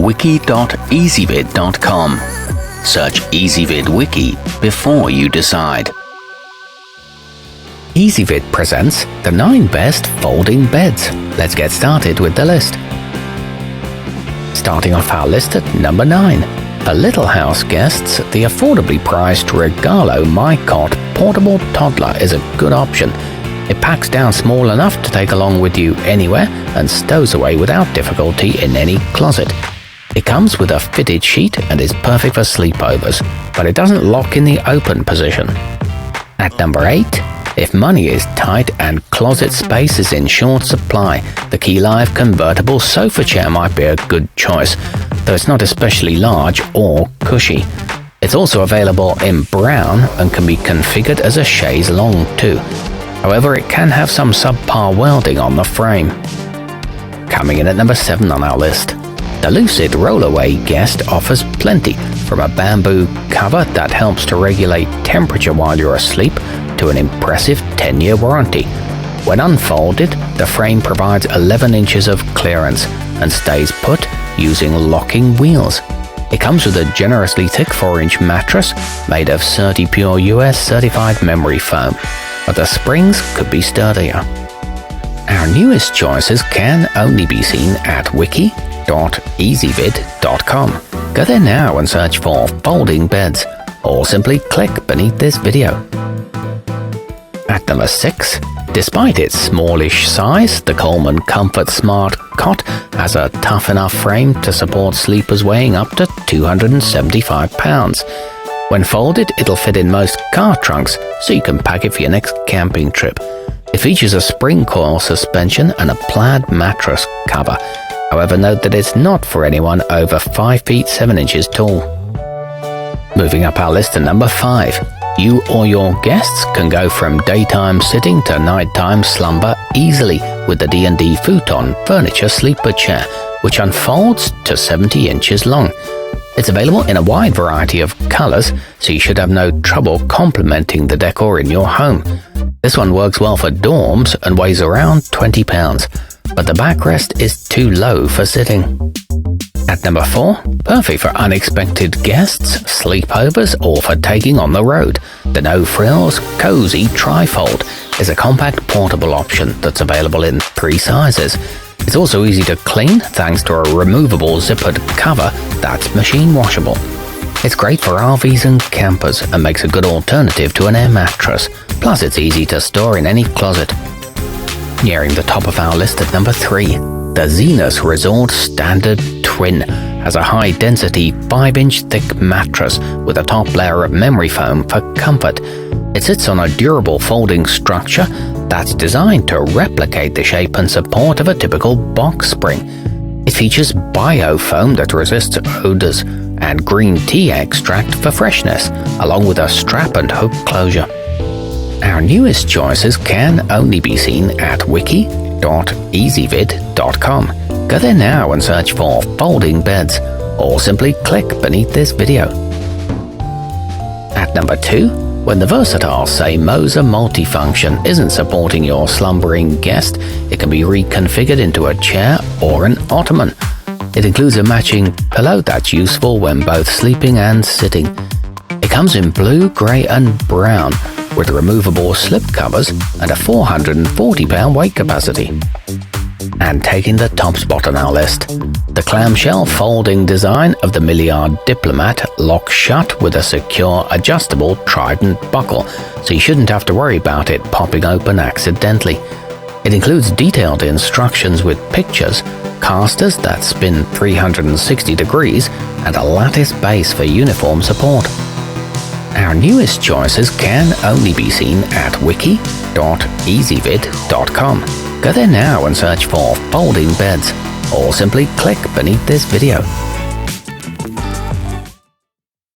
wiki.ezvid.com. Search Ezvid Wiki before you decide. Ezvid presents the 9 best folding beds. Let's get started with the list. Starting off our list at number 9. For little house guests, the affordably priced Regalo My Cot portable toddler is a good option. It packs down small enough to take along with you anywhere and stows away without difficulty in any closet. It comes with a fitted sheet and is perfect for sleepovers, but it doesn't lock in the open position. At number 8, if money is tight and closet space is in short supply, the kealive convertible sofa chair might be a good choice, though it's not especially large or cushy. It's also available in brown and can be configured as a chaise longue too. However, it can have some subpar welding on the frame. Coming in at number 7 on our list. The lucid rollaway guest offers plenty, from a bamboo cover that helps to regulate temperature while you're asleep to an impressive 10-year warranty. When unfolded, the frame provides 11 inches of clearance and stays put using locking wheels. It comes with a generously thick 4-inch mattress made of CertiPure US certified memory foam, but the springs could be sturdier. Our newest choices can only be seen at wiki.ezvid.com. Go there now and search for folding beds, or simply click beneath this video. At number 6, despite its smallish size, the Coleman comfortsmart cot has a tough enough frame to support sleepers weighing up to 275 pounds. When folded, it'll fit in most car trunks, so you can pack it for your next camping trip. It features a spring coil suspension and a plaid mattress cover. However, note that it's not for anyone over 5 feet 7 inches tall. Moving up our list to number 5. You or your guests can go from daytime sitting to nighttime slumber easily with the D&D futon furniture sleeper chair, which unfolds to 70 inches long. It's available in a wide variety of colors, so you should have no trouble complementing the decor in your home. This one works well for dorms and weighs around 20 pounds, but the backrest is too low for sitting. At number 4, perfect for unexpected guests, sleepovers, or for taking on the road, the no-frills cozzzi trifold is a compact portable option that's available in 3 sizes. It's also easy to clean thanks to a removable zippered cover that's machine washable. It's great for RVs and campers and makes a good alternative to an air mattress, plus it's easy to store in any closet. Nearing the top of our list at number 3, the Zinus Resort Standard Twin has a high-density 5-inch thick mattress with a top layer of memory foam for comfort. It sits on a durable folding structure that's designed to replicate the shape and support of a typical box spring. It features biofoam that resists odors and green tea extract for freshness, along with a strap and hook closure. Our newest choices can only be seen at wiki.ezvid.com. Go there now and search for folding beds, or simply click beneath this video. At number 2, when the versatile saemoza multifunction isn't supporting your slumbering guest, it can be reconfigured into a chair or an ottoman. It includes a matching pillow that's useful when both sleeping and sitting. It comes in blue, grey and brown, with removable slip covers and a 440-pound weight capacity. And taking the top spot on our list, the clamshell folding design of the milliard diplomat locks shut with a secure adjustable trident buckle, so you shouldn't have to worry about it popping open accidentally. It includes detailed instructions with pictures, casters that spin 360 degrees, and a lattice base for uniform support. Our newest choices can only be seen at wiki.ezvid.com. Go there now and search for folding beds, or simply click beneath this video.